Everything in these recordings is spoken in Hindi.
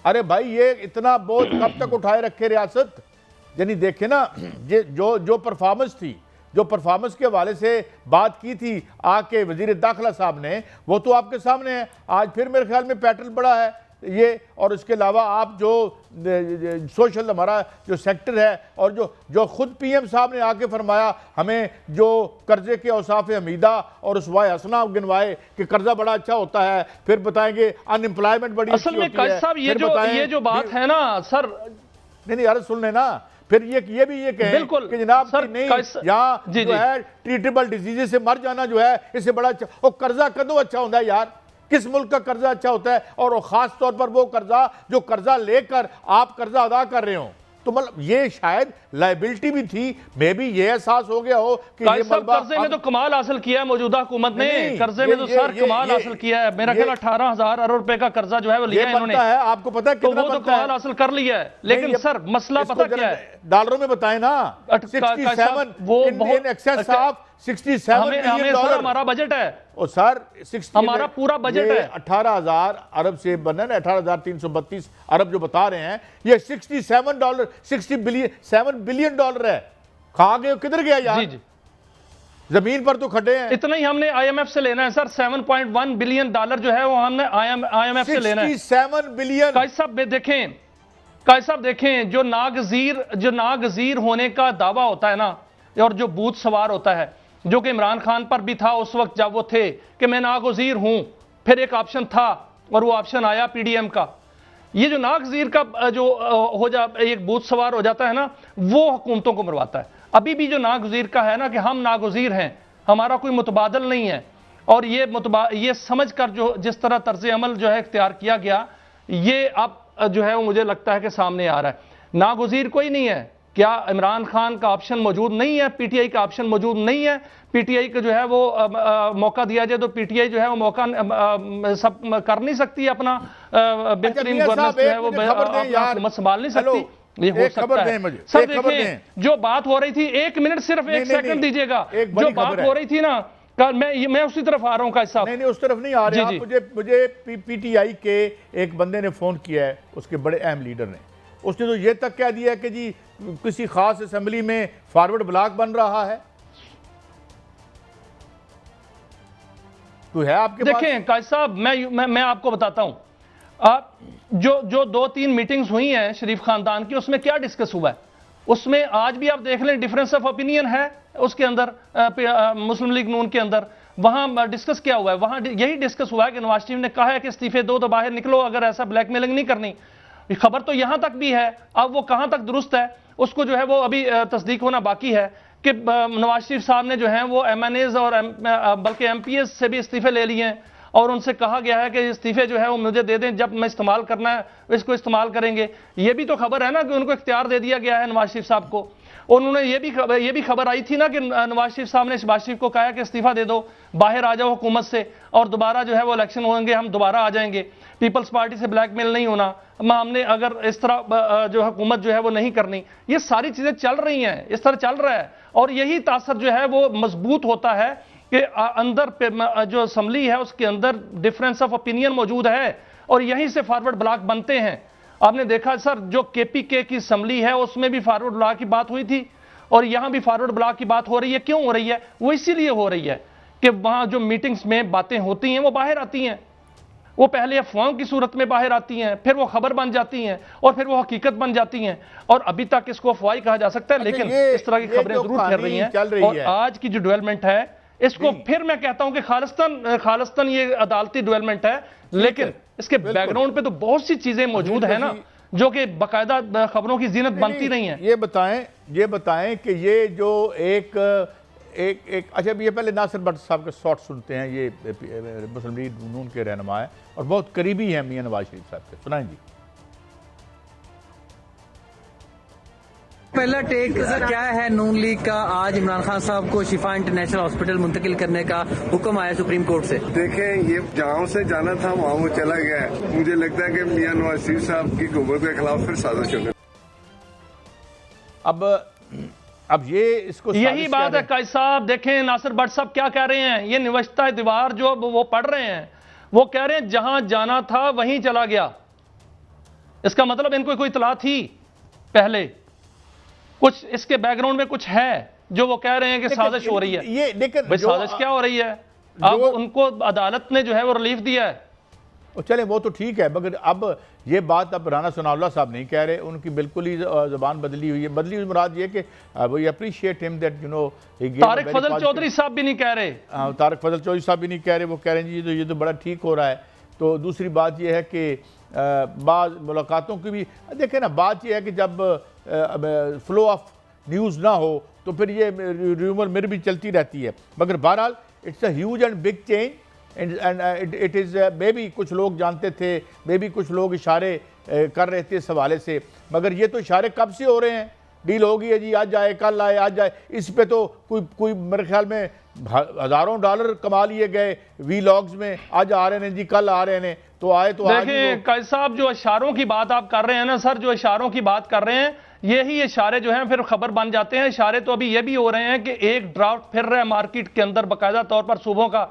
अरे भाई ये इतना बोझ कब तक उठाए रखे रियासत? यानी देखे ना, जो परफॉर्मेंस थी, जो परफॉर्मेंस के हवाले से बात की थी आके वजीर दाखिला साहब ने, वो तो आपके सामने है। आज फिर मेरे ख्याल में पैटर्न बड़ा है ये। और इसके अलावा आप जो सोशल हमारा जो सेक्टर है, और जो खुद पीएम साहब ने आके फरमाया हमें जो कर्जे के औसाफ हमीदा और उसवाए हसना गिनवाए कि कर्जा बड़ा अच्छा होता है, फिर बताएंगे अनएम्प्लॉयमेंट बड़ी असल में कैद साहब ये जो बात है ना सर, नहीं यार सुन लेना, फिर ये भी ये कहें बिल्कुल कि जनाब सर, नहीं यहाँ जो है ट्रीटेबल डिजीज से मर जाना जो है इससे बड़ा अच्छा। और कर्जा कदों अच्छा होता है यार? किस मुल्क का कर्जा अच्छा होता है? और खास तौर पर वो कर्जा जो कर्जा लेकर आप कर्जा अदा कर रहे हो, तो मतलब ये शायद लायबिलिटी भी थी। मे भी ये एहसास हो गया हो कि ये मलबा कर्जे में तो कमाल हासिल किया है मौजूदा हुकूमत ने। कर्जे में तो सर कमाल हासिल किया है। मेरा ख्याल 18,000 अरब रुपए का कर्जा जो है वो लिया इन्होंने। आपको पता है कितना? तो वो तो कमाल हासिल कर लिया है। लेकिन सर मसला पता क्या है? डॉलरों में बताएं ना। 67 वो बहुत एक्सेस ऑफ 67 बिलियन डॉलर हमारा बजट है। और सर 60 हमारा पूरा बजट है। 18,000 अरब से बना ना, 18,332 अरब जो बता रहे हैं, ये 67 बिलियन डॉलर है। कहाँ गए, किधर गया यार? जी। जमीन पर तो खड़े हैं। इतना ही हमने आईएमएफ से लेना है सर। 7.1 बिलियन डॉलर जो है वो हमने आईएमएफ से लेना है। 67 बिलियन। कैसा देखें जो नागजीर होने का दावा होता है ना, और जो बूथ सवार होता है, जो कि इमरान खान पर भी था उस वक्त जब वो थे कि मैं नागजीर हूं, फिर एक ऑप्शन था और वो ऑप्शन आया पीडीएम का। ये जो नागजीर का जो एक बूथ सवार हो जाता है ना, वो हुकूमतों को मरवाता है। अभी भी जो नागजीर का है ना कि हम नागजीर हैं, हमारा कोई मुतबादल नहीं है, और ये समझ कर जो जिस तरह तर्ज अमल जो है इख्तियार किया गया, ये अब जो है वो मुझे लगता है कि सामने आ रहा है। नागजीर कोई नहीं है। क्या इमरान खान का ऑप्शन मौजूद नहीं है? पीटीआई का ऑप्शन मौजूद नहीं है? पीटीआई को जो है वो मौका दिया जाए तो पीटीआई जो है वो मौका सब कर नहीं सकती, अपना बेहतरीन गवर्नेंस जो है वो हुकूमत संभाल नहीं सकती। ये हो सकता है सर। देखिए जो बात हो रही थी, 1 मिनट सिर्फ 1 सेकंड दीजिएगा। जो बात हो रही थी ना, मैं उसी तरफ आ रहा हूं। कैसा? नहीं उस तरफ नहीं आ रहे। मुझे पीटीआई के एक बंदे ने फोन किया है, उसके बड़े अहम लीडर ने। उसने तो ये तक कह दिया कि जी किसी खास असेंबली में फॉरवर्ड ब्लॉक बन रहा है। तो है आपके पास? देखें कायद साहब, मैं आपको बताता हूं, जो 2-3 मीटिंग्स हुई हैं शरीफ खानदान की, उसमें क्या डिस्कस हुआ है? उसमें आज भी आप देख लें डिफरेंस ऑफ ओपिनियन है उसके अंदर, मुस्लिम लीग नून के अंदर। वहां डिस्कस क्या हुआ है? वहां यही डिस्कस हुआ है कि नवाज शरीफ ने कहा है कि इस्तीफे दो तो बाहर निकलो, अगर ऐसा ब्लैकमेलिंग नहीं करनी। खबर तो यहां तक भी है, अब वो कहां तक दुरुस्त है उसको जो है वो अभी तस्दीक होना बाकी है कि नवाज शरीफ साहब ने जो है वो एमएनएज और बल्कि एमपीएस से भी इस्तीफे ले लिए हैं, और उनसे कहा गया है कि इस्तीफे जो है वो मुझे दे दें, जब मैं इस्तेमाल करना है इसको इस्तेमाल करेंगे। ये भी तो खबर है ना कि उनको इख्तियार दे दिया गया है नवाज शरीफ साहब को। उन्होंने ये भी खबर आई थी ना कि नवाज शरीफ साहब ने शहबाज शरीफ को कहा कि इस्तीफा दे दो, बाहर आ जाओ हुकूमत से, और दोबारा जो है वो इलेक्शन होंगे, हम दोबारा आ जाएंगे। पीपल्स पार्टी से ब्लैकमेल नहीं होना, हमने अगर इस तरह जो हुकूमत जो है वो नहीं करनी। ये सारी चीजें चल रही हैं, इस तरह चल रहा है, और यही तासर जो है वो मजबूत होता है कि अंदर जो असम्बली है उसके अंदर डिफरेंस ऑफ ओपिनियन मौजूद है, और यहीं से फॉरवर्ड ब्लॉक बनते हैं। आपने देखा सर, जो केपीके की असम्बली है उसमें भी फॉरवर्ड ब्लॉक की बात हुई थी, और यहां भी फॉरवर्ड ब्लॉक की बात हो रही है। क्यों हो रही है? वो इसीलिए हो रही है कि वहां जो मीटिंग्स में बातें होती हैं वो बाहर आती हैं। वो पहले अफवाहों की सूरत में बाहर आती हैं, फिर वो खबर बन जाती हैं, और फिर वो हकीकत बन जाती हैं। और अभी तक इसको अफवाही कहा जा सकता है, लेकिन इस तरह की खबरें जरूर फैल रही हैं। और आज की जो डेवलपमेंट है, इसको फिर मैं कहता हूं कि खालिस्तान ये अदालती डेवलपमेंट है, लेकिन इसके बैकग्राउंड पे तो बहुत सी चीजें मौजूद है ना, जो कि बाकायदा खबरों की जीनत बनती नहीं है। ये बताएं कि ये जो एक अच्छा, ये पहले नासिर भट्ट साहब के शॉट सुनते हैं। ये मुस्लिम लीग नून के रहनुमा है और बहुत करीबी हैं मियां नवाज शरीफ साहब के। सुनाएं जी। पहला टेक क्या है नून लीग का? आज इमरान खान साहब को शिफा इंटरनेशनल हॉस्पिटल मुंतकिल करने का हुक्म आया सुप्रीम कोर्ट से। देखें, ये जहाँ से जाना था वहाँ वो चला गया है। मुझे लगता है कि मियां नवाज शरीफ साहब की हुकूमत के खिलाफ फिर साजिश होगी। अब ये इसको यही बात है कायद साहब। देखें नासिर भट्ट साहब क्या कह रहे हैं, ये निवश्ता दीवार जो वो पढ़ रहे हैं, वो कह रहे हैं जहां जाना था वहीं चला गया। इसका मतलब इनको कोई इतला थी पहले, कुछ इसके बैकग्राउंड में कुछ है जो वो कह रहे हैं कि साजिश हो रही है। ये लेकिन भाई साजिश क्या हो रही है? अब उनको अदालत ने जो है वो रिलीफ दिया है। चले वो तो ठीक है, मगर अब ये बात अब राना सनाउल्लाह साहब नहीं कह रहे, उनकी बिल्कुल ही ज़बान बदली हुई है। बदली हुई मुराद ये कि we appreciate him that you know Tariq Fazal Chaudhry साहब भी नहीं कह रहे। तारिक फजल चौधरी साहब भी नहीं कह रहे, वो कह रहे हैं जी ये तो बड़ा ठीक हो रहा है। तो दूसरी बात ये है कि बाद मुलाकातों की भी देखें ना, बात ये है कि जब फ्लो ऑफ न्यूज़ ना हो तो फिर ये र्यूमर मेरी भी चलती रहती है। मगर बहरहाल it's a huge and big change and it is may be कुछ लोग जानते थे, मे बी कुछ लोग इशारे कर रहे थे इस हवाले से, मगर ये तो इशारे कब से हो रहे हैं, डील हो गई है जी, आज आए कल आए आज आए, इस पे तो कोई मेरे ख्याल में हज़ारों डॉलर कमा लिए गए वीलॉग्स में, आज आ रहे हैं जी कल आ रहे हैं, तो आए तो देखिए काजी साहब, जो इशारों की बात आप कर रहे हैं ना सर, जो इशारों की बात कर रहे हैं, यही इशारे जो हैं फिर खबर बन जाते हैं। इशारे तो अभी ये भी हो रहे हैं कि एक ड्राफ्ट फिर रहा है मार्केट के अंदर बाकायदा तौर पर सूबों का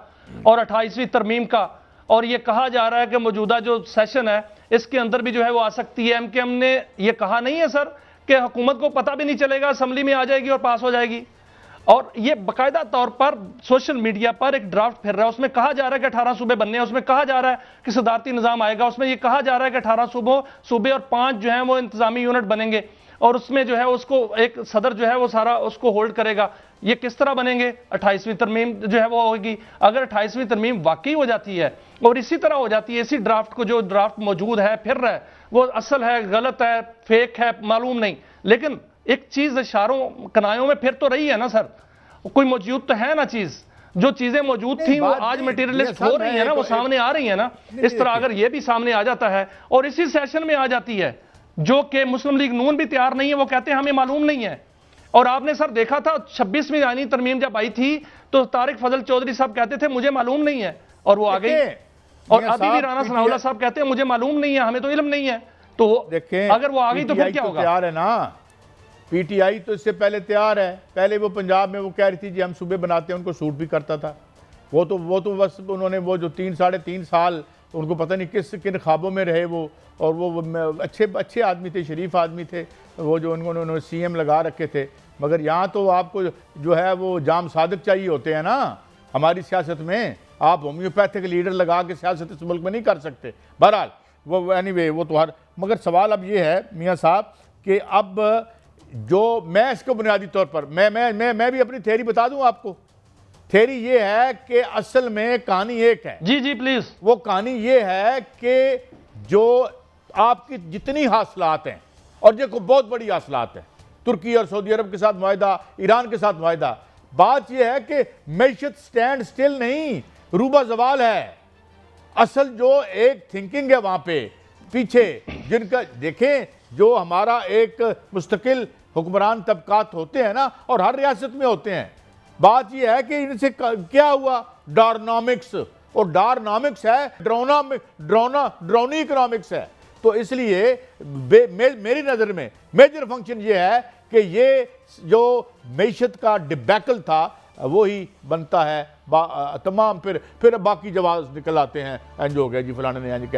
और 28वीं तरमीम का, और ये कहा जा रहा है कि मौजूदा जो सेशन है इसके अंदर भी जो है वो आ सकती है। एमकेएम ने ये कहा नहीं है सर कि हुकूमत को पता भी नहीं चलेगा, असम्बली में आ जाएगी और पास हो जाएगी। और ये बाकायदा तौर पर सोशल मीडिया पर एक ड्राफ्ट फिर रहा है, उसमें कहा जा रहा है कि 18 सूबे बनने हैं, उसमें कहा जा रहा है कि सदारती निज़ाम आएगा, उसमें यह कहा जा रहा है कि 18 सूबे और 5 जो हैं वो इंतजामी यूनिट बनेंगे, और उसमें जो है उसको एक सदर जो है वो सारा उसको होल्ड करेगा। ये किस तरह बनेंगे? 28वीं तरमीम जो है वो होगी। अगर 28वीं तरमीम वाकई हो जाती है और इसी तरह हो जाती है, इसी ड्राफ्ट को जो ड्राफ्ट मौजूद है फिर रहा है, वो असल है, गलत है, फेक है, मालूम नहीं, लेकिन एक चीज इशारों कनायों में फिर तो रही है ना सर, कोई मौजूद तो है ना चीज, जो चीजें मौजूद थी वो आज मटेरियलिस्ट हो रही है ना, वो सामने आ रही है ना। इस तरह अगर ये भी सामने आ जाता है और इसी सेशन में आ जाती है, जो कि मुस्लिम लीग नून भी तैयार नहीं है, वो कहते हैं हमें मालूम नहीं है। और आपने सर देखा था 26वीं आईनी तरमीम जब आई थी तो तारिक फजल चौधरी साहब कहते थे मुझे मालूम नहीं है, और वो आ गई। और अभी भी राना सनाउल्लाह साहब कहते हैं मुझे मालूम नहीं है, हमें तो इल्म नहीं है। तो देखें अगर वो आ गई तो फिर क्या होगा? तैयार है ना, पीटीआई तो इससे पहले तैयार है। पहले वो पंजाब में वो कह रही थी जी हम सूबे बनाते हैं, उनको सूट भी करता था। वो तो बस उन्होंने वो जो 3-3.5 साल उनको पता नहीं किन ख्वाबों में रहे वो, और वो अच्छे आदमी थे, शरीफ आदमी थे, वो जो उन्होंने सीएम लगा रखे थे। मगर यहाँ तो आपको जो है वो जाम सादिक चाहिए होते हैं ना हमारी सियासत में। आप होम्योपैथिक लीडर लगा के सियासत इस मुल्क में नहीं कर सकते। बहरहाल वो एनीवे वो तो हर, मगर सवाल अब ये है मियाँ साहब कि अब जो मैं इसको बुनियादी तौर पर मैं भी अपनी थ्योरी बता दूं आपको। थ्योरी ये है कि असल में कहानी एक है। जी जी प्लीज। वो कहानी ये है कि जो आपकी जितनी हासिलात हैं, और जो बहुत बड़ी हासिलात हैं, तुर्की और सऊदी अरब के साथ मुआहिदा, ईरान के साथ मुआहिदा, बात यह है कि मैशत स्टैंड स्टिल नहीं, रूबा जवाल है। असल जो एक थिंकिंग है वहां पे पीछे, जिनका देखें जो हमारा एक मुस्तकिल हुक्मरान तबकात होते हैं ना, और हर रियासत में होते हैं। बात यह है कि इनसे क्या हुआ, डॉर्नोमिक्स, और डॉर्नोमिक्स है ड्रोनी इकोनॉमिक्स है। तो इसलिए मेरी नज़र में मेजर फंक्शन ये है कि ये जो मैशत का डिबैकल था वो ही बनता है। तमाम फिर बाकी जवाब निकल आते हैं, एंज हो गया जी फलाने ने एंज कहते